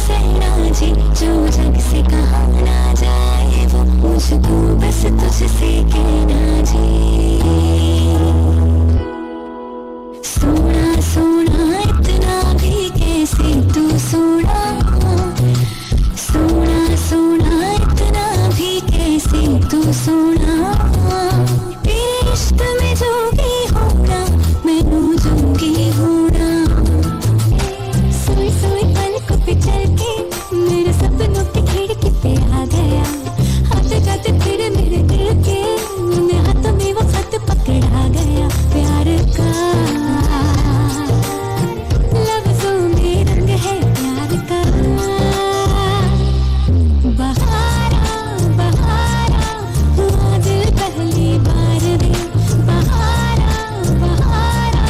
सैना जी जो जग से कहा ना जाए वो मुझको बस तुझसे कहना जी। सोना सोना इतना भी कैसे तू सोना, सोना सोना इतना भी कैसे तू सोना। तेरे इश्क में जो भी होना मैं जोगी होना। सोई सोई पलकों पे चल के मेरे सपनों की खिड़की पे आ गया। आते जाते फिर मेरे दिल के मैं हाथों में वो खत पकड़ा गया। प्यार का लफ्जों में रंग है प्यार का। बहारा बहारा हुआ दिल पहली बार में। बहारा बहारा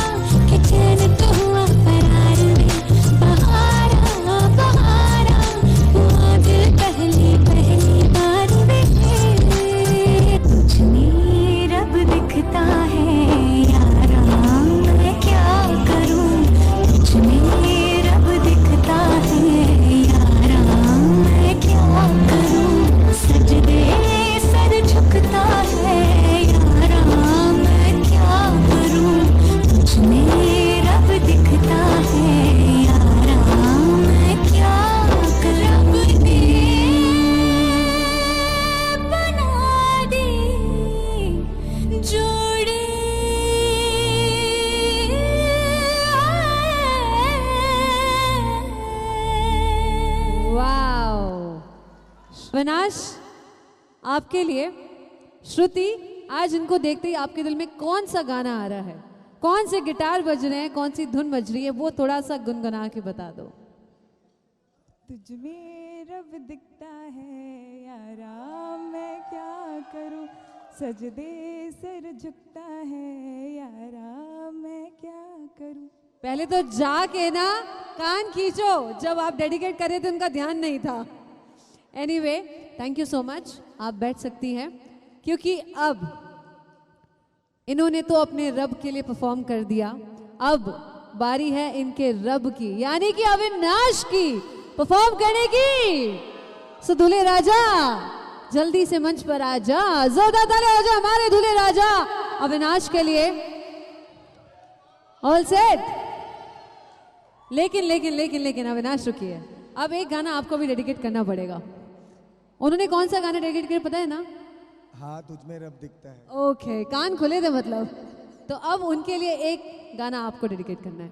के चैन तो हुआ फरार में। बहारा बहारा हुआ दिल पहली बार में। तुझ में रब दिखता है यारा मैं क्या करूं। तुझ में रब दिखता है यारा मैं क्या करूं। सजदे सर झुकता है यारा मैं क्या करूं। तुझ में रब दिखता है यारा मैं क्या करूं। रब ने बना दी जोड़ी। वाओ अविनाश, आपके लिए श्रुति, आज इनको देखते ही आपके दिल में कौन सा गाना आ रहा है, कौन से गिटार बज रहे हैं, कौन सी धुन बज रही है, वो थोड़ा सा गुनगुना के बता दो। तुझ में रब दिखता है यारा मैं क्या करूं। सजदे सर झुकता है यारा मैं क्या करूं। पहले तो जाके ना कान खींचो, जब आप डेडिकेट कर रहे थे उनका ध्यान नहीं था। Anyway, thank you so much, आप बैठ सकती हैं, क्योंकि अब इन्होंने तो अपने रब के लिए परफॉर्म कर दिया। अब बारी है इनके रब की, यानी कि अविनाश की परफॉर्म करने की। सो दूल्हे राजा जल्दी से मंच पर आ जा, जोरदार ताली हो जा हमारे दूल्हे राजा अविनाश के लिए। All set. लेकिन लेकिन लेकिन लेकिन अविनाश रुकिए, अब एक गाना आपको भी डेडिकेट करना पड़ेगा। उन्होंने कौन सा गाना डेडिकेट किया पता है ना? हाँ, तुझ में रब दिखता है। ओके, कान खुले थे मतलब। तो अब उनके लिए एक गाना आपको डेडिकेट करना है।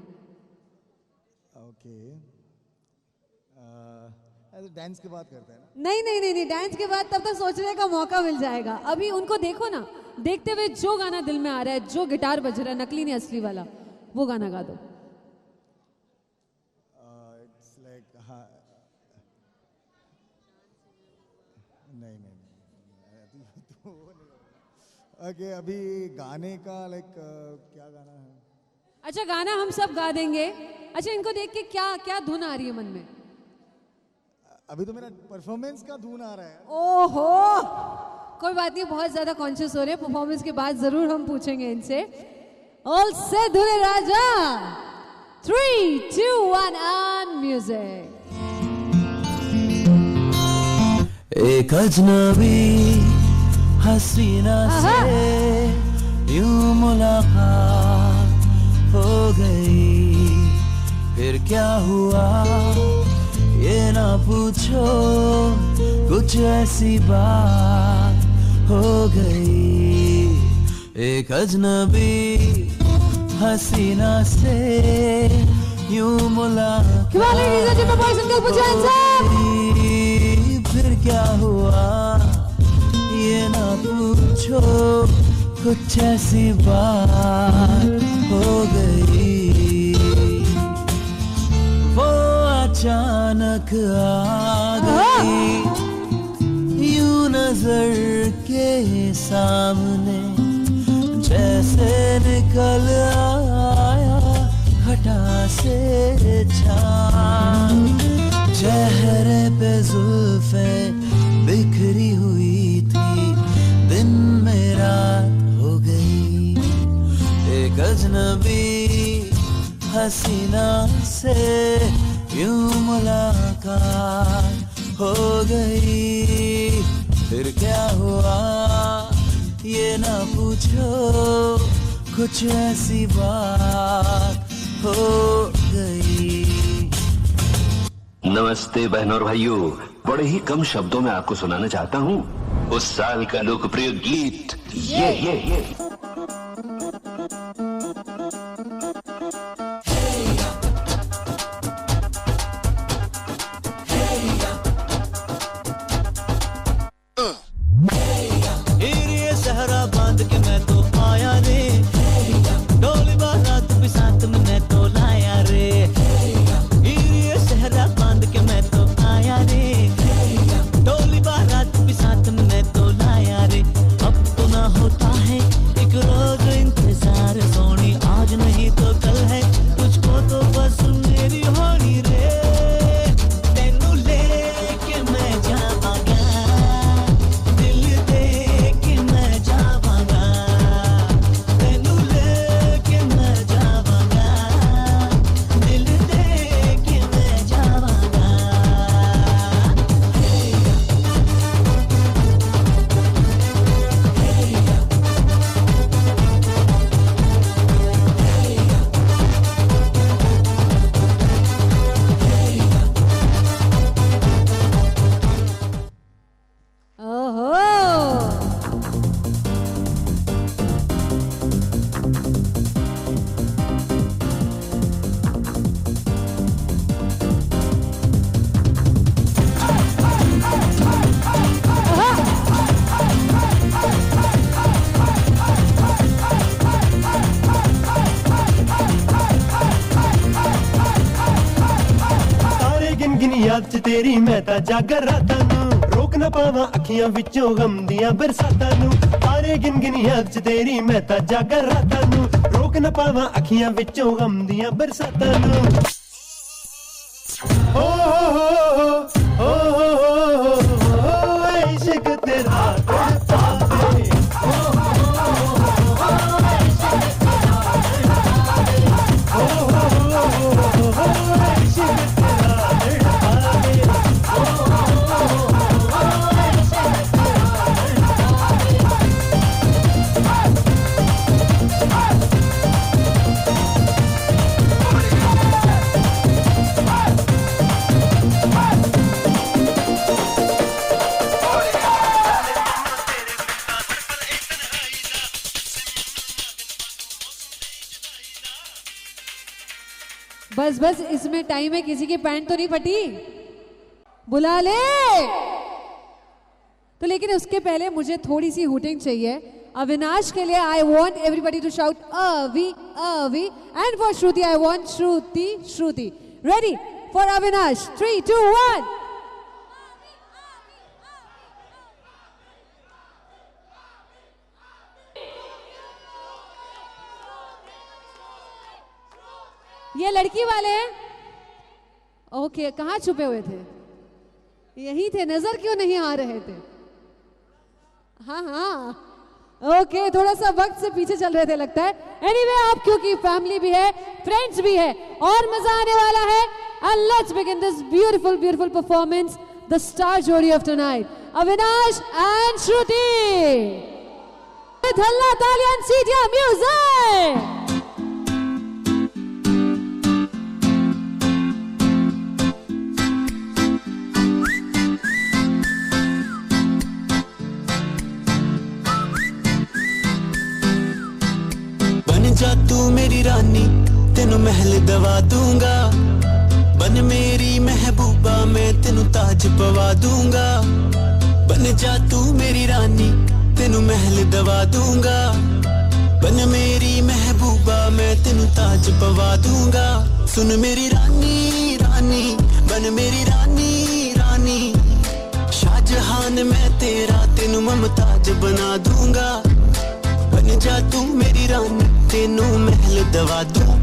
ओके, डांस के बाद करते हैं ना? नहीं नहीं नहीं नहीं, डांस के बाद तब तक सोचने का मौका मिल जाएगा। अभी उनको देखो ना, देखते हुए जो गाना दिल में आ रहा है, जो गिटार बज रहा है, नकली नहीं असली वाला, वो गाना गा दो। इट्स लाइक हाँ, नहीं नहीं ओके, अभी गाने का लाइक क्या गाना है? अच्छा, गाना हम सब गा देंगे। अच्छा, इनको देख के क्या क्या धुन आ रही है मन में? अभी तो मेरा परफॉर्मेंस का धुन आ रहा है। ओहो, कोई बात नहीं, बहुत ज्यादा कॉन्शियस हो रहे हैं। परफॉर्मेंस के बाद जरूर हम पूछेंगे इनसे। ऑल सेट दूल्हे राजा, 3, 2, 1 एंड म्यूजिक। एक अजनबी हसीना से यूं मुलाकात हो गई, फिर क्या हुआ ये ना पूछो, कुछ ऐसी बात हो गई। एक अजनबी हसीना से यूं मुलाकात फिर क्या हुआ ये ना पूछो, कुछ ऐसी बात हो गई। वो अचानक आ गई यूं नजर के सामने, जैसे निकल आया घटा से चांद। चेहरे पे जुल्फे बिखरी हुई थी, दिन में रात हो गई। एक अजनबी हसीना से यूं मुलाकात हो गई, फिर क्या हुआ ये ना पूछो, कुछ ऐसी बात हो गई। नमस्ते बहनों और भाइयों, बड़े ही कम शब्दों में आपको सुनाना चाहता हूँ उस साल का लोकप्रिय गीत ये। सहरा बांध के मैं तो आया रे, डोली बारात भी साथ में मैं तो लाया रे। ये सहरा बांध के मैं तो आया रे, डोली बारात भी साथ में मैं तो लाया रे। अब तो ना होता है एक रोज इंतजार सोनी, आज नहीं तो कल है, तुझको तो बस मेरी होनी रे। तेनू लेके मैं जावांगा, दिल दे के मैं जावांगा, तेनू लेके मैं जावांगा, दिल दे के मैं जावांगा। ओहो, तारे गिन गिन याद च तेरी मैं ता जागर रातां नूं, रोक ना पावां अखियां विचों गम दियां बरसातां नूं। तारे गिन गिन याद च तेरी मैं ता जागर रातां नूं, रोक ना पावां अखियां विचों गम दियां बरसातां नूं। ओ हो इश्क तेरा तड़पावे, बस बस, इसमें टाइम है, किसी की पैंट तो नहीं फटी? बुला ले। तो लेकिन उसके पहले मुझे थोड़ी सी हुटिंग चाहिए अविनाश के लिए। I want everybody to shout Avi Avi, and for Shruti I want Shruti Shruti. Ready for Avinash, 3, 2, 1। ये लड़की वाले हैं? ओके, कहाँ छुपे हुए थे? यही थे, नजर क्यों नहीं आ रहे थे? हाँ हाँ, ओके, थोड़ा सा वक्त से पीछे चल रहे थे लगता है। एनीवे, आप क्योंकि फैमिली भी है, फ्रेंड्स भी है, और मजा आने वाला है। And let's begin this beautiful beautiful performance, the star जोड़ी ऑफ टुनाइट, अविनाश एंड श्रुति। हल्ला, तालियां, सीटियां, म्यूजिक। जा तू मेरी रानी, तेनू महल दवा दूंगा, बन मेरी महबूबा, मैं तेनू ताज पवा दूंगा। बन जा तू मेरी रानी, तेनू महल दवा दूंगा, बन मेरी महबूबा, मैं तेनू ताज पवा दूंगा। सुन मेरी रानी रानी, बन मेरी रानी रानी, शाहजहान मैं तेरा, तेनू मुमताज बना दूंगा। बन जा तू मेरी रानी, तेनू महल दवा दूंगा।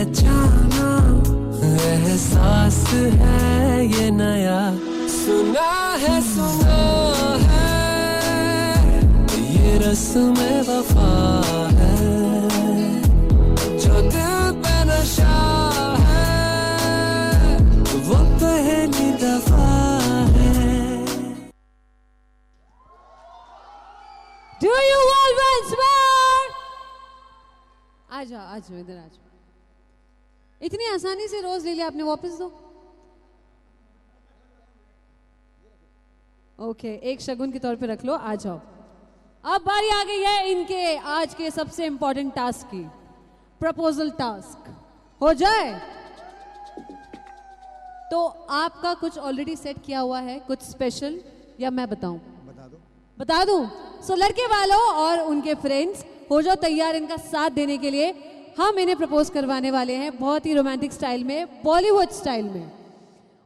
पहचाना, एहसास है ये नया, सुना है ये रस्म वफा है, जो दिल पे नशा है वो पहली दफा है। Do you all once more? आ जाओ इधर आ जाओ। इतनी आसानी से रोज ले लिया आपने, वापस दो। ओके, एक शगुन के तौर पे रख लो, आ जाओ। अब बारी आ गई है इनके आज के सबसे इंपॉर्टेंट टास्क की, प्रपोजल टास्क। हो जाए तो आपका कुछ ऑलरेडी सेट किया हुआ है, कुछ स्पेशल, या मैं बताऊं? बता दूं? सो लड़के वालों और उनके फ्रेंड्स हो जाओ तैयार इनका साथ देने के लिए। हम इन्हें प्रपोज करवाने वाले हैं बहुत ही रोमांटिक स्टाइल में, बॉलीवुड स्टाइल में,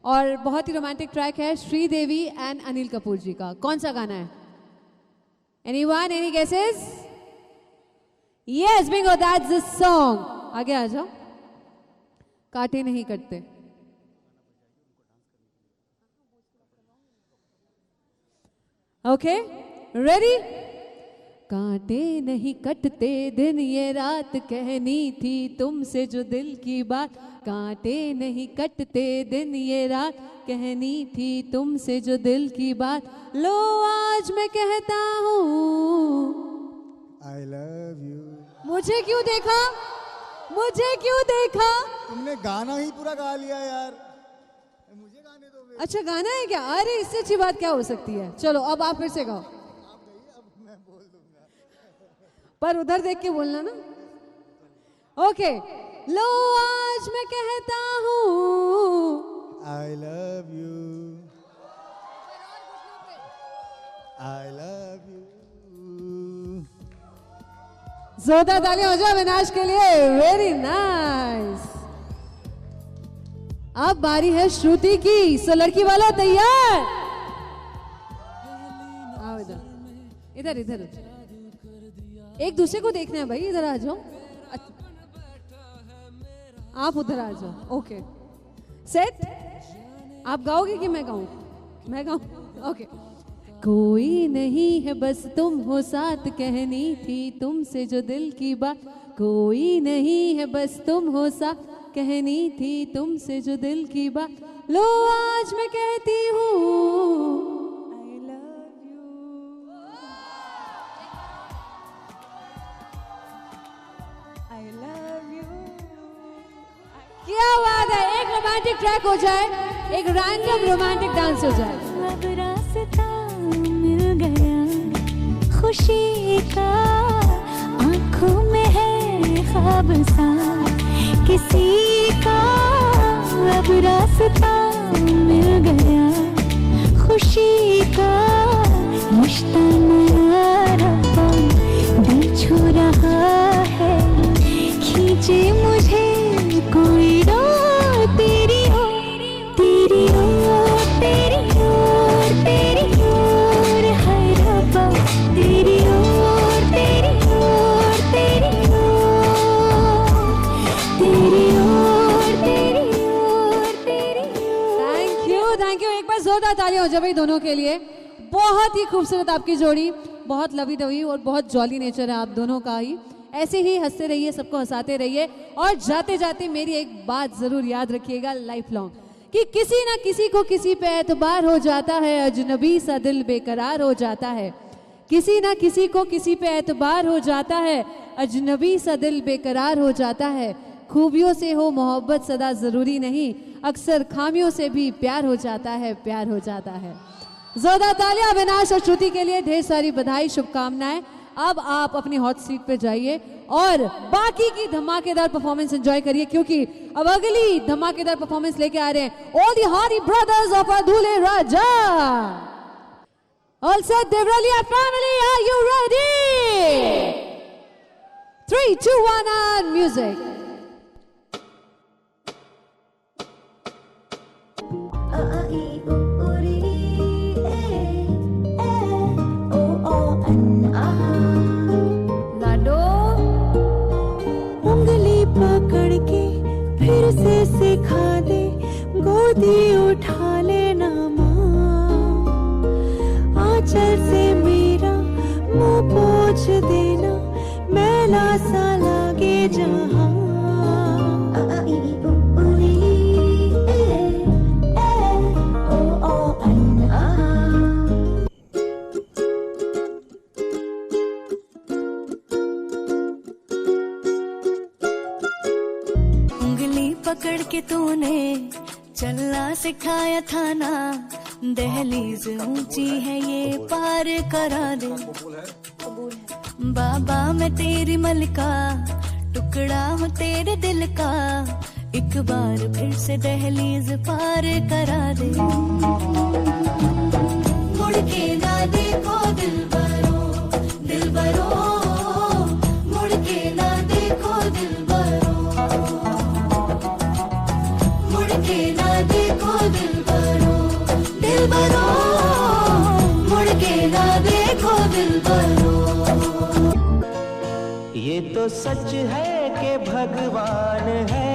और बहुत ही रोमांटिक ट्रैक है श्रीदेवी एंड अनिल कपूर जी का। कौन सा गाना है? Anyone? Any guesses? Yes, bingo, that's the song. आगे आ जाओ। काटे नहीं कटते। Okay, ready? काटे नहीं कटते दिन ये रात, कहनी थी तुमसे जो दिल की बात। काटे नहीं कटते दिन ये रात, कहनी थी तुमसे जो दिल की बात। लो आज मैं कहता हूँ I love you। मुझे क्यों देखा? मुझे क्यों देखा? तुमने गाना ही पूरा गा लिया यार, मुझे गाने दो। अच्छा गाना है क्या? अरे इससे अच्छी बात क्या हो सकती है। चलो अब आप फिर से गाओ, पर उधर देख के बोलना ना। ओके, लो आज मैं कहता हूँ I love you, I love you। जोरदार तालियां हो जाए अविनाश के लिए, वेरी नाइस। अब बारी है श्रुति की। सो लड़की वाला तैयार? आओ इधर इधर इधर, एक दूसरे को देखना है भाई, इधर आ जाओ। आप उधर आ जाओ। Okay set. आप गाओगे कि मैं गाऊं? मैं गाऊं? ओके। कोई नहीं है बस तुम हो साथ, कहनी थी तुमसे जो दिल की बात। कोई नहीं है बस तुम हो साथ, कहनी थी तुमसे जो दिल की बात। लो आज मैं कहती हूँ क्या बात है। एक रोमांटिक ट्रैक हो जाए, एक रैंडम रोमांटिक डांस हो जाए। अब रास्ता मिल गया खुशी का, आंखों में है ख्वाब सा किसी का। अब रास्ता मिल गया खुशी का, रिश्ता नया रब्बा दिल छू रहा है। खींचे मुझे कोई डोर तेरी ओर, तेरी ओर, तेरी ओर, तेरी ओर है रब्बा। तेरी ओर, तेरी ओर, तेरी ओर, तेरी ओर, तेरी ओर, तेरी ओर। Thank you. एक बार जोरदार तालियां हो जाए भाई दोनों के लिए। बहुत ही खूबसूरत आपकी जोड़ी, बहुत लवी डवी और बहुत जॉली नेचर है आप दोनों का ही। ऐसे ही हंसते रहिए, सबको हंसाते रहिए, और जाते जाते मेरी एक बात जरूर याद रखिएगा लाइफ लॉन्ग, कि किसी ना किसी को किसी पे एतबार हो जाता है, अजनबी सा दिल बेकरार हो जाता है। किसी ना किसी को किसी पे एतबार हो जाता है, अजनबी सा दिल बेकरार हो जाता है। खूबियों से हो मोहब्बत सदा जरूरी नहीं, अक्सर खामियों से भी प्यार हो जाता है, प्यार हो जाता है। जोरदार तालियां अविनाश और श्रुति के लिए, ढेर सारी बधाई, शुभकामनाएं। अब आप अपनी हॉट सीट पे जाइए और बाकी की धमाकेदार परफॉर्मेंस एंजॉय करिए, क्योंकि अब अगली धमाकेदार परफॉर्मेंस लेके आ रहे हैं ऑल द हारी ब्रदर्स ऑफ अधूले राजा। All set Devarliya family, are you ready? 3, 2, 1 and music. उंगली पकड़ के पकड़ के तूने चलना सिखाया था ना, दहलीज ऊंची है ये पार करा दे। बाबा मैं तेरी मलका, टुकड़ा हूँ तेरे दिल का, एक बार फिर से दहलीज पार करा दे। मुड़ के ना देखो दिलबरो, दिलबरो, मुड़ के ना देखो दिलबरो, मुड़ के ना देखो दिलबरो, दिलबरो, मुड़ के ना देखो दिलबरो। ये तो सच है कि भगवान है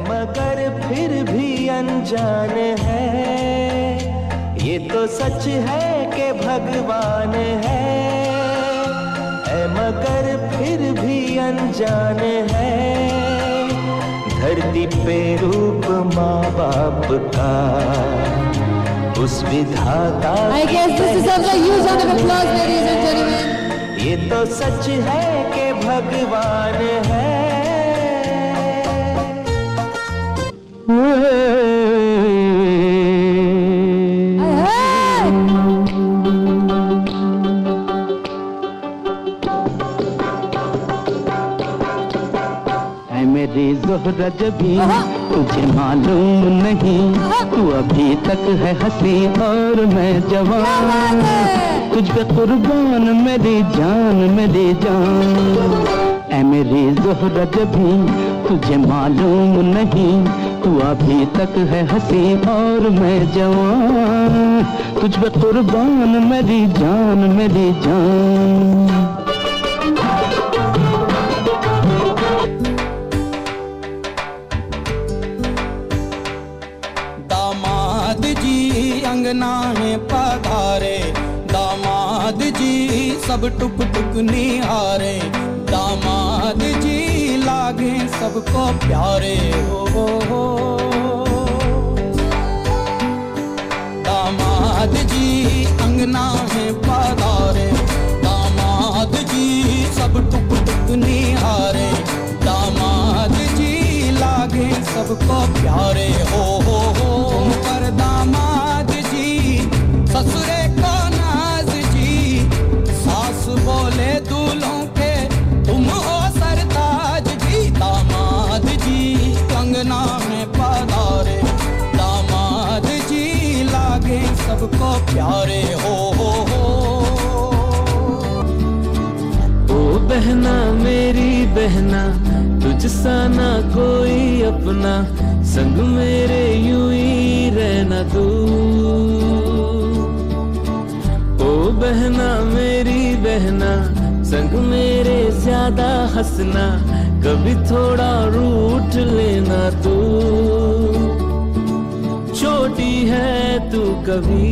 मगर फिर भी अनजान है। ये तो सच है कि भगवान है मगर फिर भी अनजान है। धरती पे रूप माँ बाप का उस विधाता ये तो सच है कि भगवान है। मेरी ज़ोहरा जबी तुझे मालूम नहीं, तू अभी तक है हंसी और मैं जवान, तुझ पे कुर्बान मेरी जान, मेरी जान। ऐ मेरी ज़ोहरा जबी तुझे मालूम नहीं, तू अभी तक है हंसी और मैं जवान, तुझ पे कुर्बान मेरी जान, मेरी जान। दामाद जी अंगना है पधारे, दामाद जी सब टुक टुक निहारे, दामाद जी लागे सबको प्यारे हो। दामाद जी अंगना है पधारे, दामाद जी सब टुक टुक निहारे, दामाद जी लागे सबको प्यारे हो। पर दामाद जी ससुरे को नाज जी, सास बोले दूल्हों के तुम हो सरताज जी। दामाद जी कंगना में पधारे, दामाद जी लागे सबको प्यारे हो। ओ बहना मेरी बहना, तुझसा ना कोई अपना, संग मेरे यूं ही रहना तू। ओ बहना मेरी बहना, संग मेरे ज्यादा हंसना, कभी थोड़ा रूठ लेना तू। छोटी है तू कभी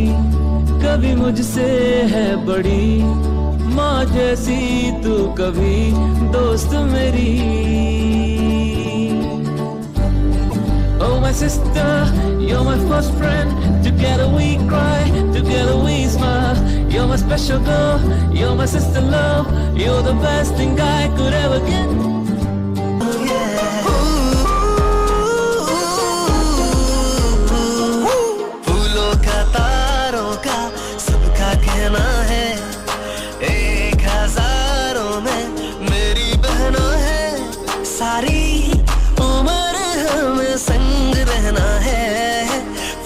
कभी मुझसे है बड़ी, माँ जैसी तू कभी दोस्त मेरी। Oh my sister, you're my first friend, together we cry, together we smile. You're my special girl, you're my sister love, you're the best thing I could ever get. फूलों का तारों का सबका कहना है, एक हजारों में मेरी बहना है, सारी उम्र हमें संग रहना है।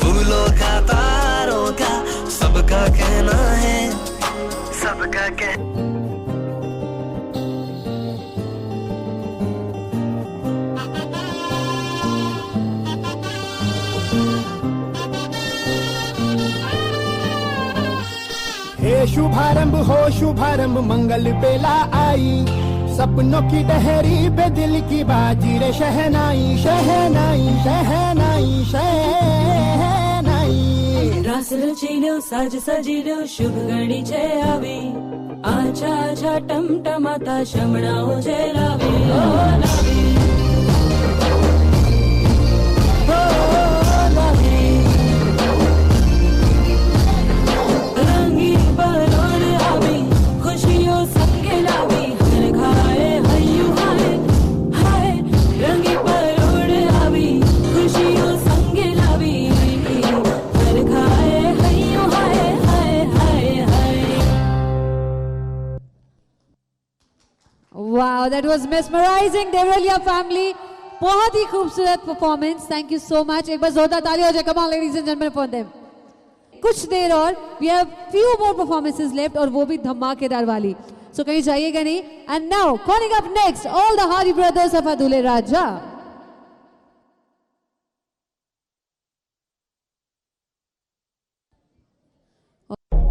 फूलों का तारों का सबका कहना है, सबका हे शुभारंभ हो शुभारंभ, मंगल बेला आई, सपनों की डहरी पे दिल की बाजी रे शहनाई, शहनाई, शहनाई, शहनाई। रास रचिलो साज सजिलो शुभ घड़ी छे आवी, आछा आछा टमटमाता शमणाओ छे लावी, ओ लावी, ओ लावी। रंगीन बलोर आवी, खुशियों सबके लावी, हर घाए हयू हाय हाय, रंगी पर Wow, that was mesmerizing. Devalia family, बहुत ही खूबसूरत performance. Thank you so much. एक बार जोरदार ताली हो जाए. Come on, ladies and gentlemen, for them. कुछ देर और we have few more performances left और वो भी धमाकेदार वाली. So कहीं जाइएगा नहीं. And now, calling up next, all the Hardy brothers of Adule Raja.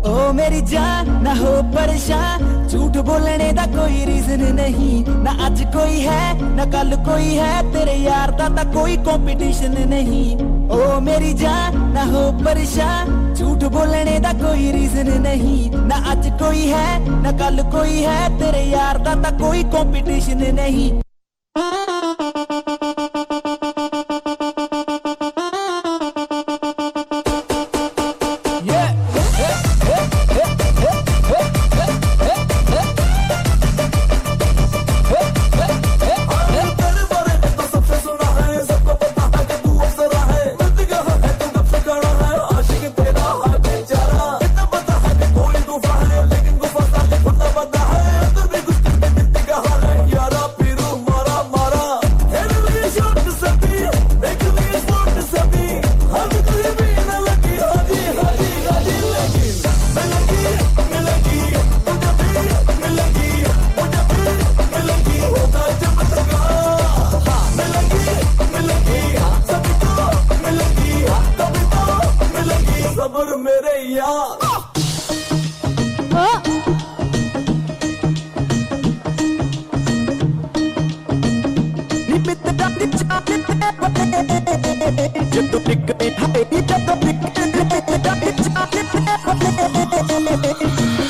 ओ मेरी जान ना हो परेशान, झूठ बोलने दा कोई रीजन नहीं, ना आज कोई है ना कल कोई है, तेरे यार दा कोई कंपटीशन नहीं। ओ मेरी जान ना हो परेशान, झूठ बोलने दा कोई रीजन नहीं, ना आज कोई है ना कल कोई है, तेरे यार दा कोई कंपटीशन नहीं।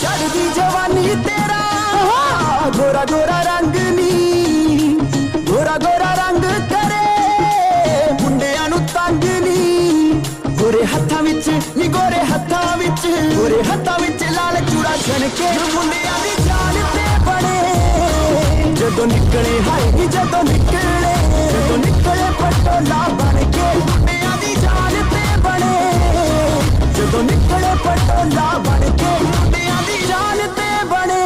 चढ़दी जवानी तेरा गोरा गोरा रंग नी, गोरा गोरा रंग करे मुंडियां नू तंग नी, गोरे हत्थां विच नी गोरे हत्थां विच, गोरे हत्थां विच लाल चूड़ा छणके मुंडियां दी जान ते बड़े, जदों निकले हाय जदों निकले पटोला बन के मुंडियां दी जान ते बड़े, जदों निकले पटोला बन के मुंडियां दी जान ते बड़े।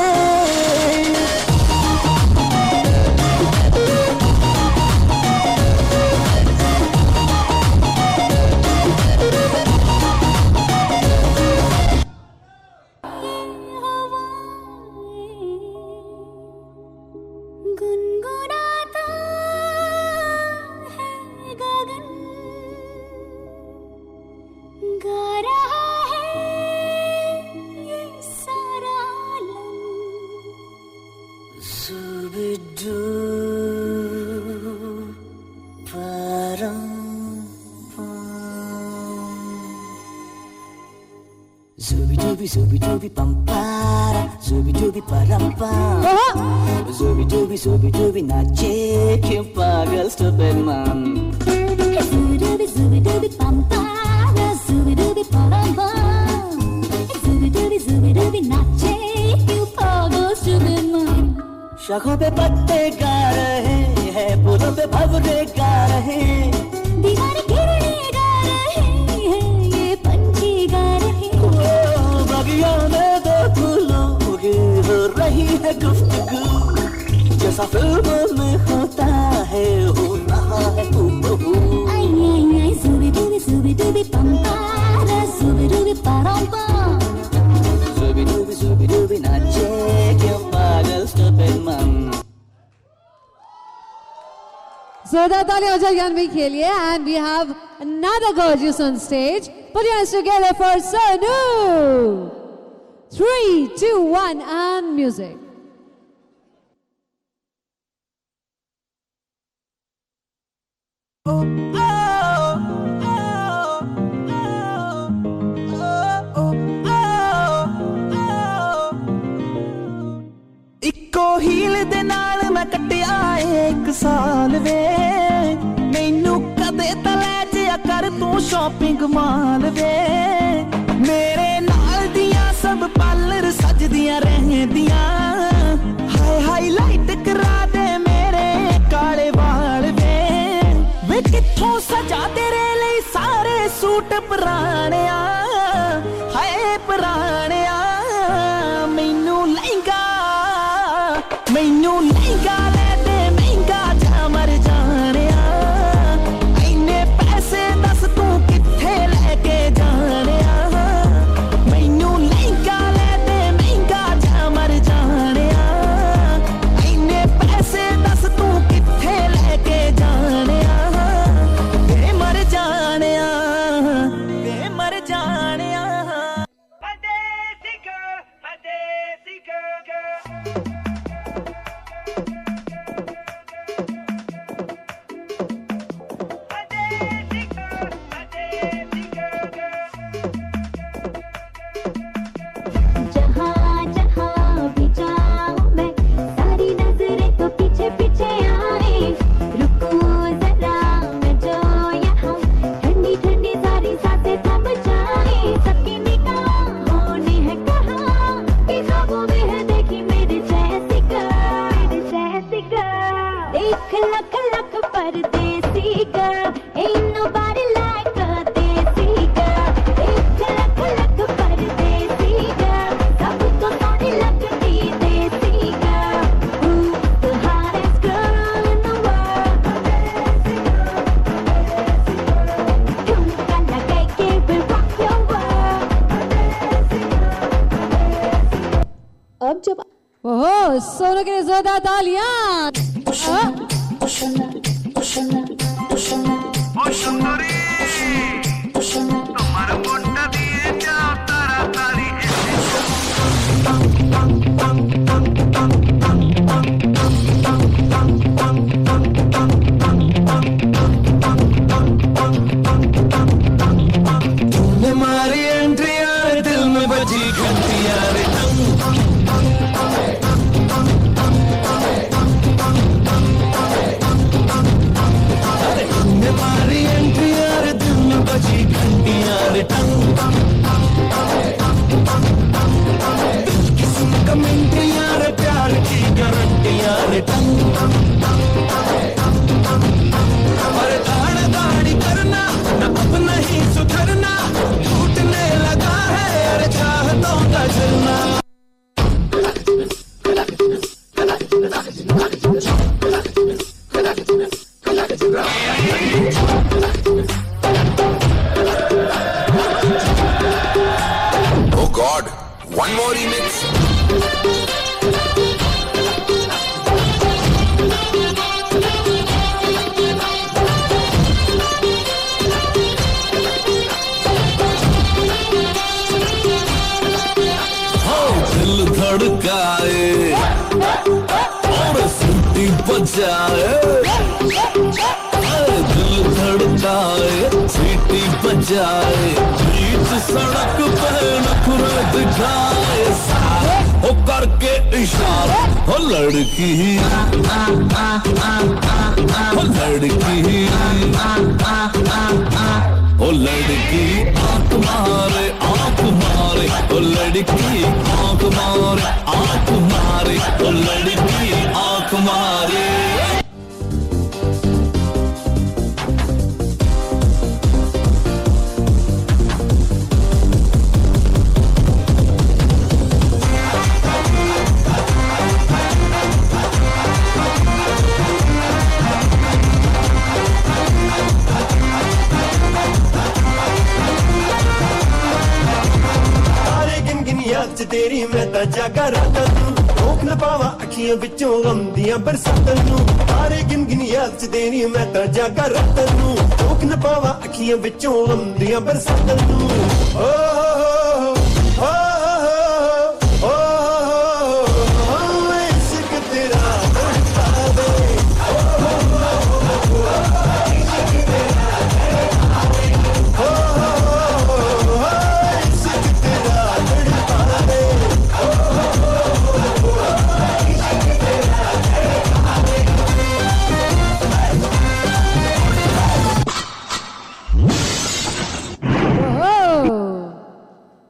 गुनगुनाता है गगन, गा रहा है ये सारा आलम। Zubidu param Zubi pampara, zubi param pam, zubi nache ke pagal stupid man. Zubi pampara, zubi param pam, zubi nache you pagal stupid man. शाखों पे पत्ते गा रहे हैं, फूलों पे भंवरे गा रहे हैं, दीवाने गिरने गा रहे हैं, ये पंछी गा रहे हैं। बगिया में दो फूलों की हो रही है गुफ्तगू, जैसा फिल्मों में होता है हो रहा है हूबहू। आई आई आई zubi pampara, zubi param pam, zubi nache ke pagal stupid man. जोरदार ताली हो जाए ज्ञानवी के लिए. And we have another gorgeous on stage. Put your hands together for Sonu. 3, 2, 1 and music. इक्को हील दे नाल मैं कटिया 1 साल वे, मैनू कदे तले जिया कर तू शॉपिंग माल वे, मेरे नाल दियां सब पार्लर सजदियां रहंदियां, हाय हाईलाइट करा दे मेरे काले वाल वे कित्थों सजा तेरे लिए सारे सूट पुराणिया, हाय पुराणिया, मैनू लहंगा एक लख लख परदेसी girl, ain't nobody like a desi girl. एक लख लख परदेसी girl, सबको सोनी लगती देसी girl. Who's the hottest girl in the world? ठुमका लगा के will rock your world. अब जब ओहो सोनू के लिए जोरदार तालियां। तूने मारी एंट्री यार दिल में बजी घंटी यार तूने मारी एंट्री यार दिल में बजी घंटी यार किसी कमेंट्री यार प्यार की गारंटी यार और दाढ़ी करना ना अपना ही सुधरना टूटने लगा है यार चाहतों का झरना Oh God, one more remix. दिल धड़काए और सीटी बजाए दिल धड़काए सीटी बजाए बीच सड़क पे नखरे दिखाए हो करके इशारा हो लड़की हो लड़की ओ लड़की आंख मारे ओ लड़की आंख मारे ओ लड़की आंख मारे तेरी मैं ता जागा रातां नूं रोक न पावा अखियां विचों गम दियां बरसातां नूं तारे गिन गिन याद च तेरी मैं ता जागा रातां नूं रोक न पावा अखियां विचों गम दियां बरसातां नूं ओ ओ ओ इश्क तेरा तड़पा दे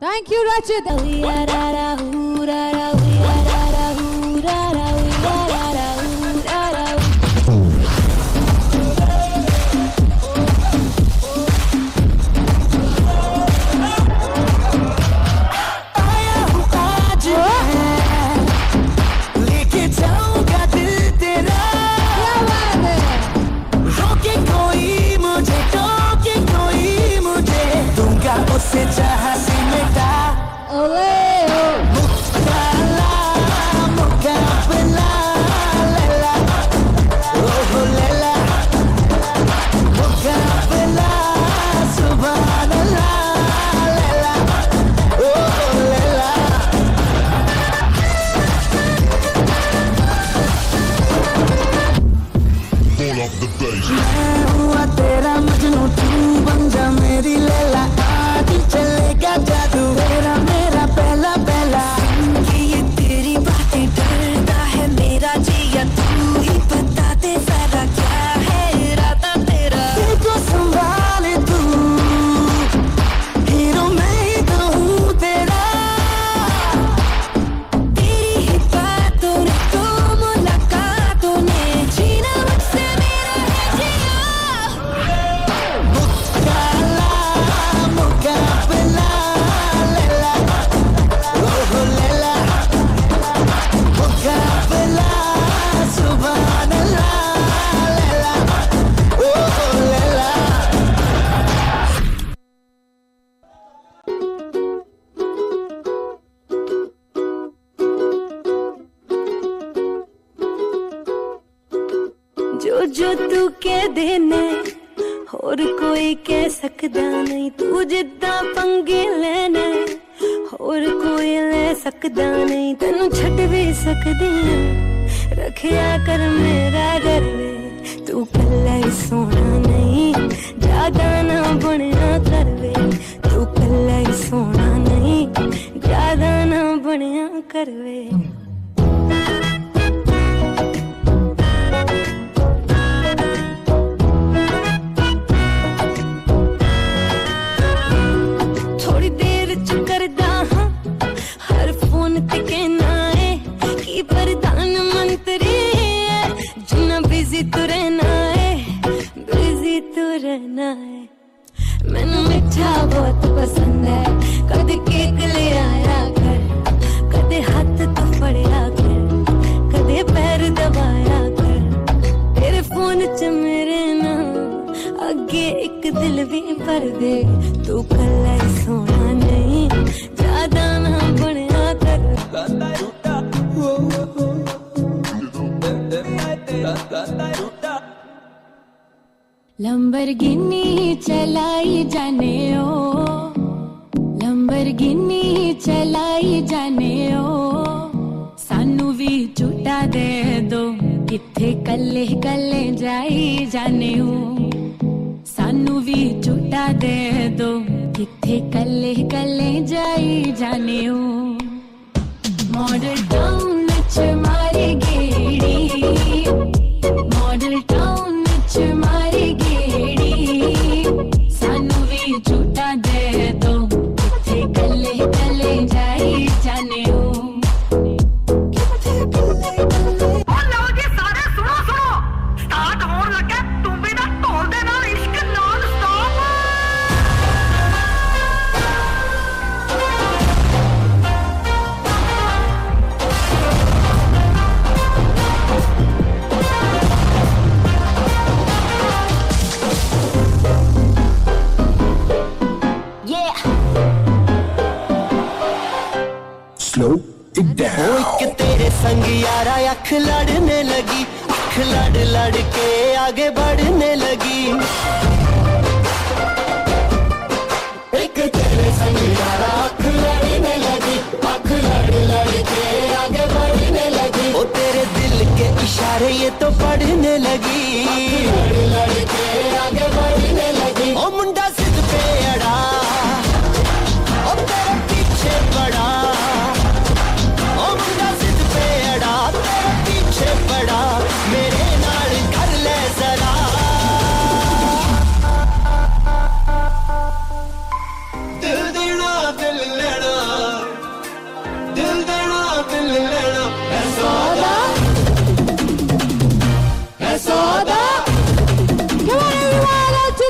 Thank you, Rachit. लेके जाऊंगा दिल तेरा रोके कोई मुझे टोके कोई मुझे दूंगा उससे चाह से मिटा जो जो तू कह देना होर कोई कह सकदा नहीं तू जिद्दां पंगे लेना होर कोई ले सकदा नहीं तेनू छड्ड भी सकदी रखिया कर मेरा डर वे तू कल्ला ही सोना नहीं ज्यादा ना बनिया कर वे तू कल्ला ही सोना नहीं ज्यादा ना बनिया कर वे थोड़ी देर च करदा हां हर फोन ते कहना है कि प्रधानमंत्री जिन्ना बिजी तू रहना है बिजी तू रहना है मैनू मिठा बहुत पसंद है कदे केक ले आया कर कदे हाथ तू फड़िया कर कदे पैर दबाया कर तेरे फोन च मेरे नाम अगे एक दिल भी भर दे तू कल्ला ही सोना नहीं ज्यादा ना बनिया कर लंबरगिनी चलाई जाने ओ लंबरगिनी चलाई जाने ओ सानू भी झूठा दे दो किथे कल्ले कल्ले जाई जाने ओ सानू भी झूठा दे दो किथे कल्ले कल्ले जाई जाने ओ मॉडल टाउन च मारे गेड़ी मॉडल टाउन च मारे गेड़ी सानू भी झूठा दे दो किथे कल्ले कल्ले जाई जाने ओ एक तेरे संग यारा अख लड़ने लगी अख लड़ लड़ के आगे बढ़ने लगी एक तेरे संग यारा अख लड़ने लगी अख लड़ लड़ के आगे बढ़ने लगी ओ तेरे दिल के इशारे ये तो पढ़ने लगी लड़ लड़ के आगे बढ़ने लगी ओ मुंडा सिद्ध पे अड़ा ओ तेरे पीछे पड़ा बड़ा मेरे नाल कर ले जरा दिल देना दिल लेना दिल देना दिल लेना है सौदा है सौदा Come on everyone, let's do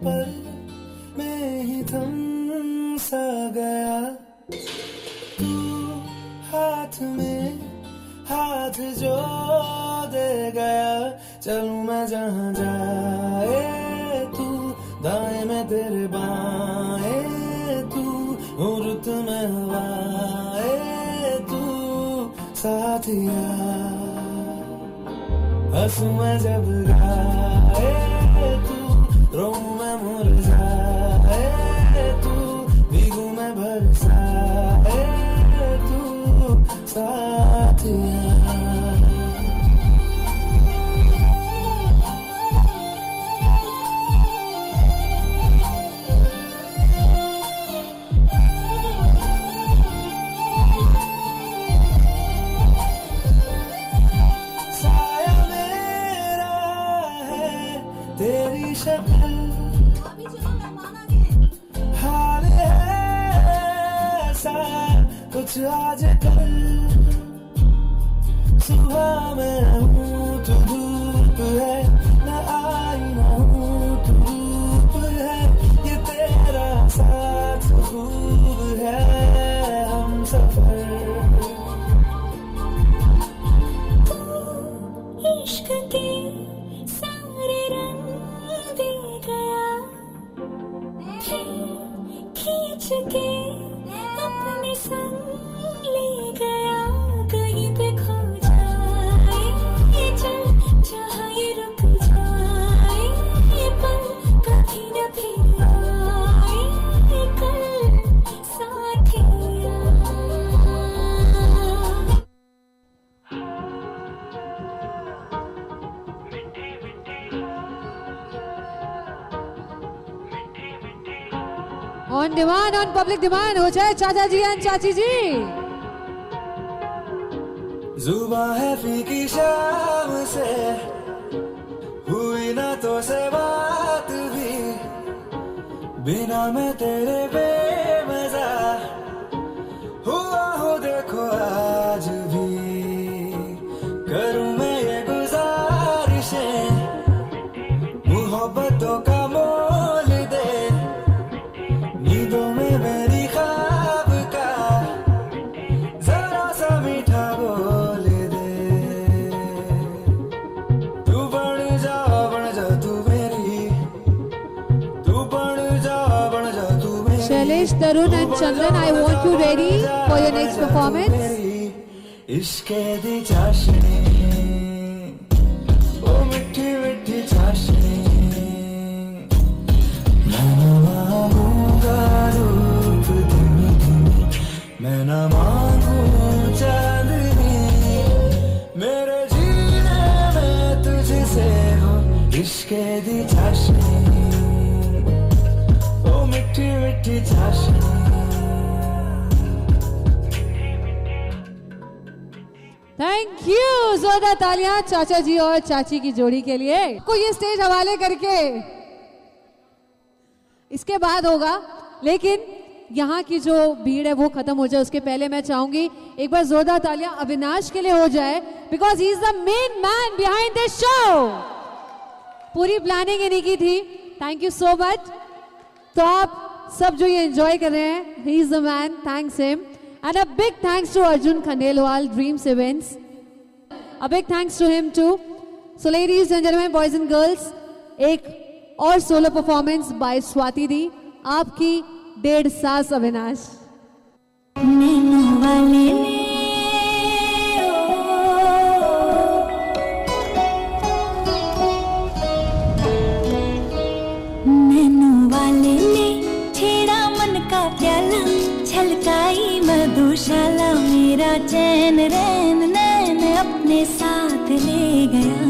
पल में ही थम सा गया तू हाथ में हाथ जो दे गया चलूं मैं जहां जाए तू दाएं में तेरे बाएं तू रुत में हवाए तू साथिया हंसू मैं जब गाए तू रो मैं मुरझाए तू भीगू मैं बरसाए तू साथिया तेरी शक्ल हाल है ऐसा कुछ आज कल सुबह में हूँ तू धूप है न आई न हूँ तू धूप है ये तेरा साथ खूब है हम सफर इश्क के सारे रंग दे गया खींच के अपने संग ले गया कहीं पे खो जाए ये चल जहाँ ये रुक जाए ये पल कभी न फिर आए ये कल साथिया on demand on public demand हो जाए चाचा जी एंड चाची जी। जुबां है फीकी शाम से हुई ना तो से बात भी बिना मैं तेरे बेमजा हुआ हो देखो आज भी करूं मैं ये गुजारिशें मोहब्बतों का मोल दे नींदों में मेरी ख्वाब का जरा सा मीठा बोल दे तू बन जा तू मेरी तू बन जा तू मेरी Shailesh Tarun and Chandan I want you ready for your next performance. इश्के दी चाशनी ओ मिठी मिठी चाशनी मैं न मांगू चांदनी मेरे जीने में तुझसे हो इश्के दी चाशनी ओ मिठी मिठी चाशनी। थैंक यू जोरदार तालियां चाचा जी और चाची की जोड़ी के लिए। को ये स्टेज हवाले करके इसके बाद होगा लेकिन यहाँ की जो भीड़ है वो खत्म हो जाए उसके पहले मैं चाहूंगी एक बार जोरदार तालियां अविनाश के लिए हो जाए because he is the main man behind this show. पूरी प्लानिंग इन्हीं की थी। Thank you so much. तो आप सब जो ये एंजॉय कर रहे हैं, he is the man, thanks him. And a big thanks to Arjun Khandelwal, dreams events. A big thanks to him too. So ladies and gentleman, boys and girls, एक और सोलो परफॉर्मेंस बाय स्वाति दी, आपकी 1.5 सास अविनाश. नैनो वाले ने नैनो वाले ने छेड़ा मन का प्याला, छलकाई मधुशाला, मेरा चैन रैन नैन अपने साथ ले गया.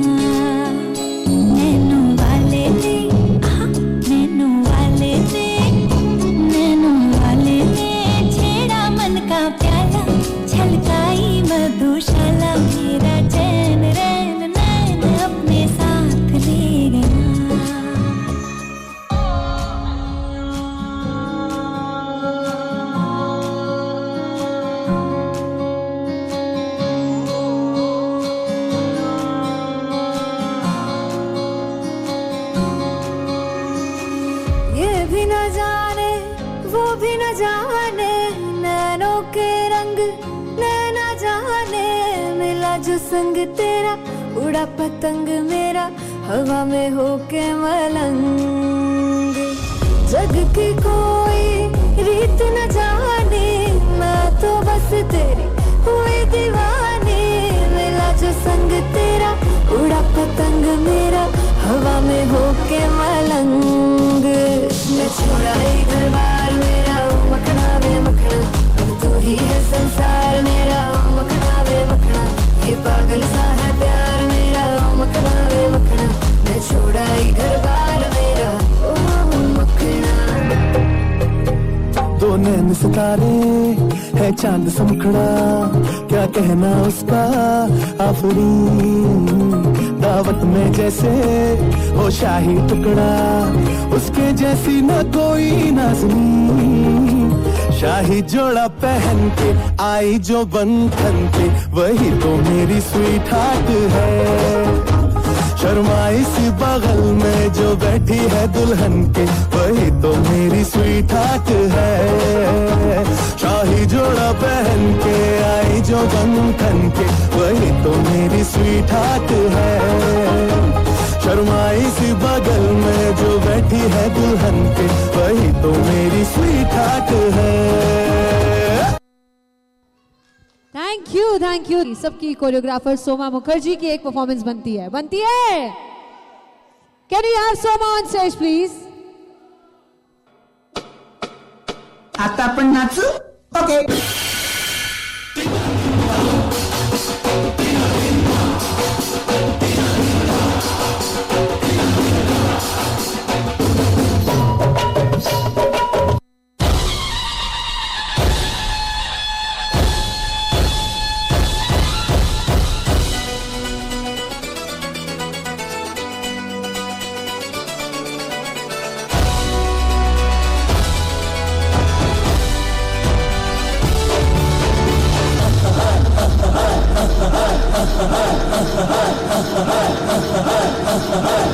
नैनो वाले ने नैनो वाले ने नैनो वाले ने छेड़ा मन का प्याला, छलकाई मधुशाला, मेरा चैन रैन नैन अपने साथ ले गया. ये भी न जाने वो भी न जाने, नैनों के रंग नैना जाने, मिला जो संग तेरा उड़ा पतंग मेरा, हवा में होके मलंग. जग की कोई रीत न जाने, मैं तो बस तेरी हुई दीवानी, मिला जो संग तेरा उड़ा पतंग मेरा, हवा में होके मलंग. मैं छोड़ा ही घर बार मेरा, मखना वे मखना, तू ही है संसार मेरा, मखना वे मखना, ये पागल सा है प्यार मेरा, मखना वे मखना. मैं छोड़ा ही घर बार मेरा, ओ मखना. दो नैन सितारे है चांद सा मुखड़ा, क्या कहना उसका आफरीन. दावत में जैसे हो शाही टुकड़ा, उसके जैसी न कोई नाज़नीन. शाही जोड़ा पहन के आई जो बंधन पे, वही तो मेरी स्वीट हार्ट है. शर्माई सी बगल में जो बैठी है दुल्हन के, वही तो मेरी स्वीट हार्ट है. शाही जोड़ा पहन के आई जो बंधन के, वही तो मेरी स्वीट हार्ट है. शर्माई सी बगल में जो बैठी है दुल्हन के, वही तो मेरी स्वीट हार्ट है. Thank you. सबकी कोरियोग्राफर सोमा मुखर्जी की एक परफॉर्मेंस बनती है. Can you have Soma on stage please? आता आपण नाचू. ओके.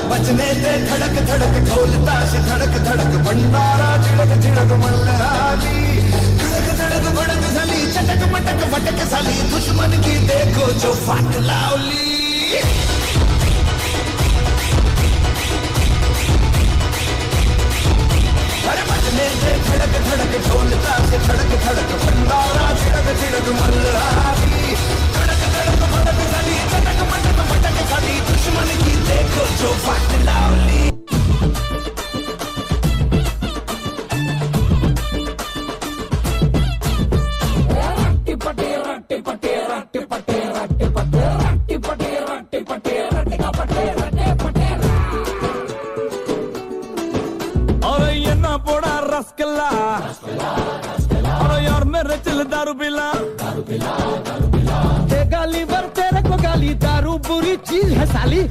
बचने दे धड़क धड़क ढोल ताश धड़क धड़क भंडारा झिड़क झिड़क मल्हारी. धड़क धड़क भड़क साली, चटक मटक फटक साली, दुश्मन की देखो जो फाट लावली. अरे बचने दे धड़क धड़क ढोल ताश धड़क धड़क भंडारा झिड़क झिड़क मल्हारी. धड़क धड़क भड़क साली, चटक मटक फटक साली, दुश्मन की देखो जो फाट लावली. और ये ना पोड़ा रसगुल्ला, और यार मेरे चिल दारू पिला. गाली बर तेरे को गाली, दारू बुरी चीज है साली.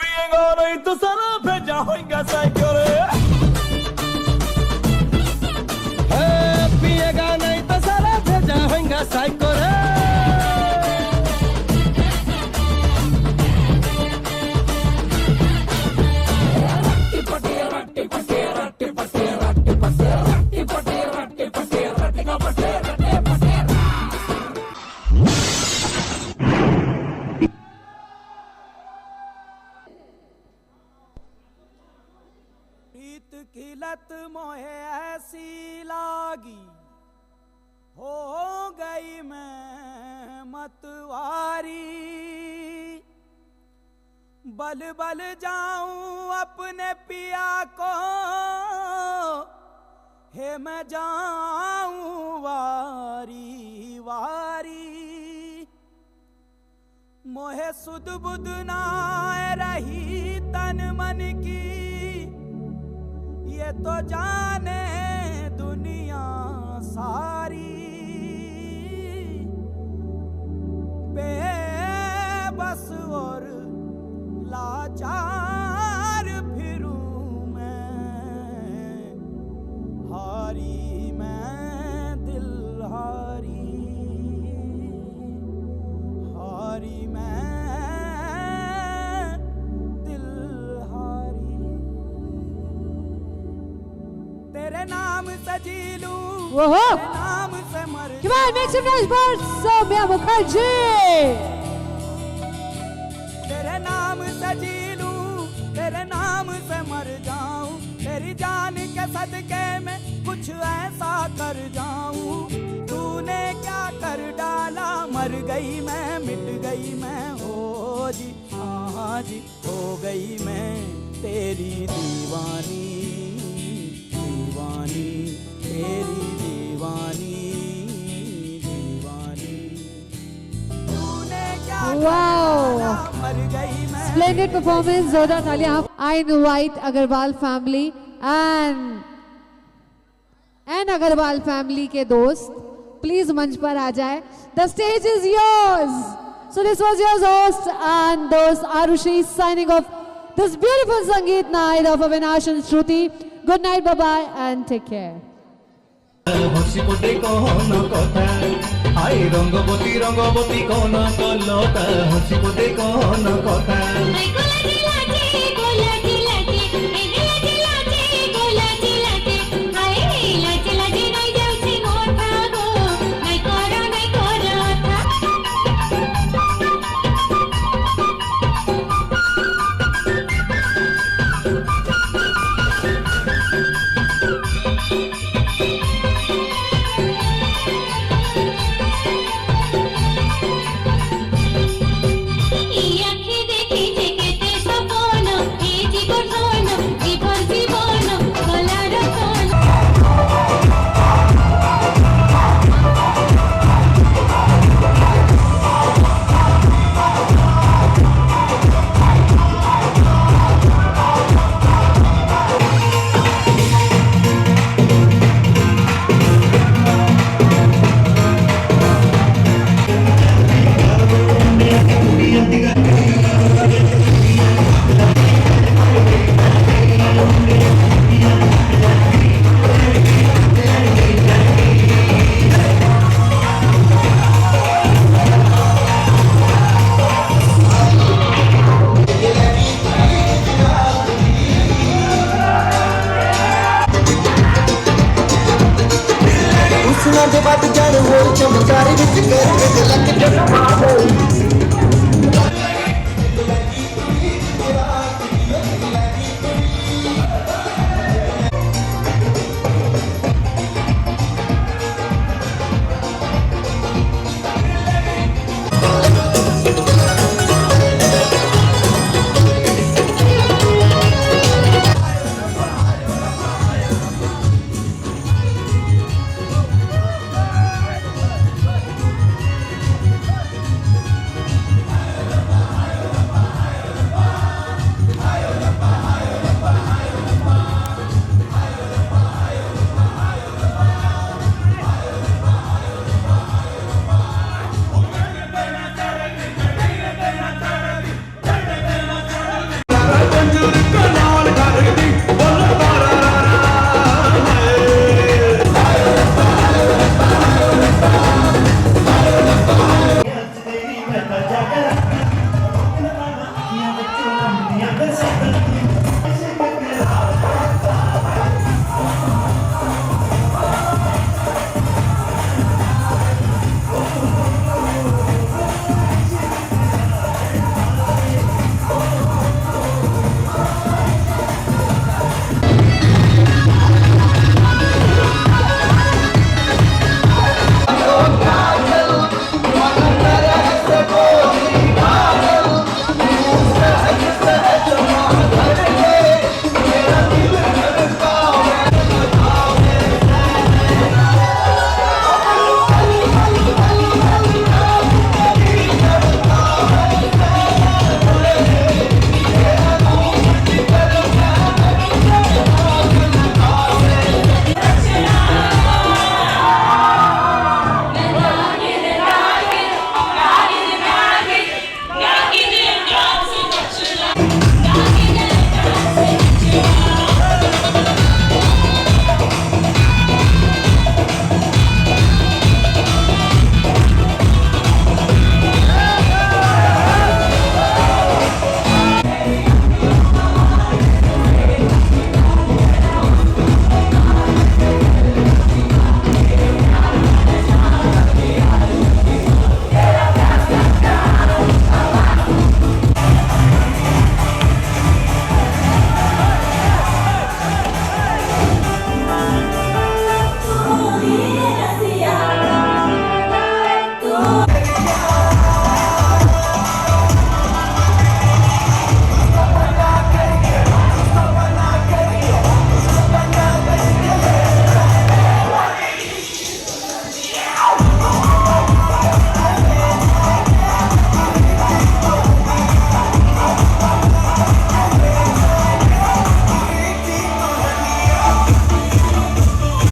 पिएगा नहीं तो सारा भेजा होगा साइकिल. पिएगा नहीं तो सारा भेजा होगा साइकिल. लत मोहे ऐसी लागी, हो गई मैं मतवारी। बल बल जाऊं अपने पिया को, हे मैं जाऊं वारी वारी। मोहे सुध बुध ना रही तन मन की, ये तो जाने दुनिया सारी। बेबस और लाचार फिरूं मैं, हारी मैं दिल हारी, हारी मैं दिल हारी। तेरे नाम से जी लूं, तेरे नाम से मर Come on, make some noise for Soumya Mukherjee. तेरे नाम से जी लूं, तेरे नाम से मर जाऊं, तेरी जान के सदके में कुछ ऐसा कर जाऊं। तूने क्या कर डाला, मर गई मैं, मिट गई मैं, हो जी हाँ जी, हो गई मैं तेरी दीवानी, दीवानी तेरी दीवानी, दीवानी। तूने क्या Wow. मर गई मैं। Splendid performance, जोरदार तालियां। I invite Agarwal family and Agarwal family के दोस्त please मंच पर आ जाए. The stage is yours. So this was your host and dost Arushi signing off this beautiful Sangeet night of Avinash and Shruti. Good night, bye bye, and take care. হসিপদে কোন কথা, I Rangabati Rangabati কোন কলতা, হসিপদে কোন কথা। ਦੇ ਵੱਧ ਜਾਣ ਹੋਰ ਚਮਕਾਰੇ ਵਿੱਚ ਕਰਕੇ ਲੱਕ ਜਨਮ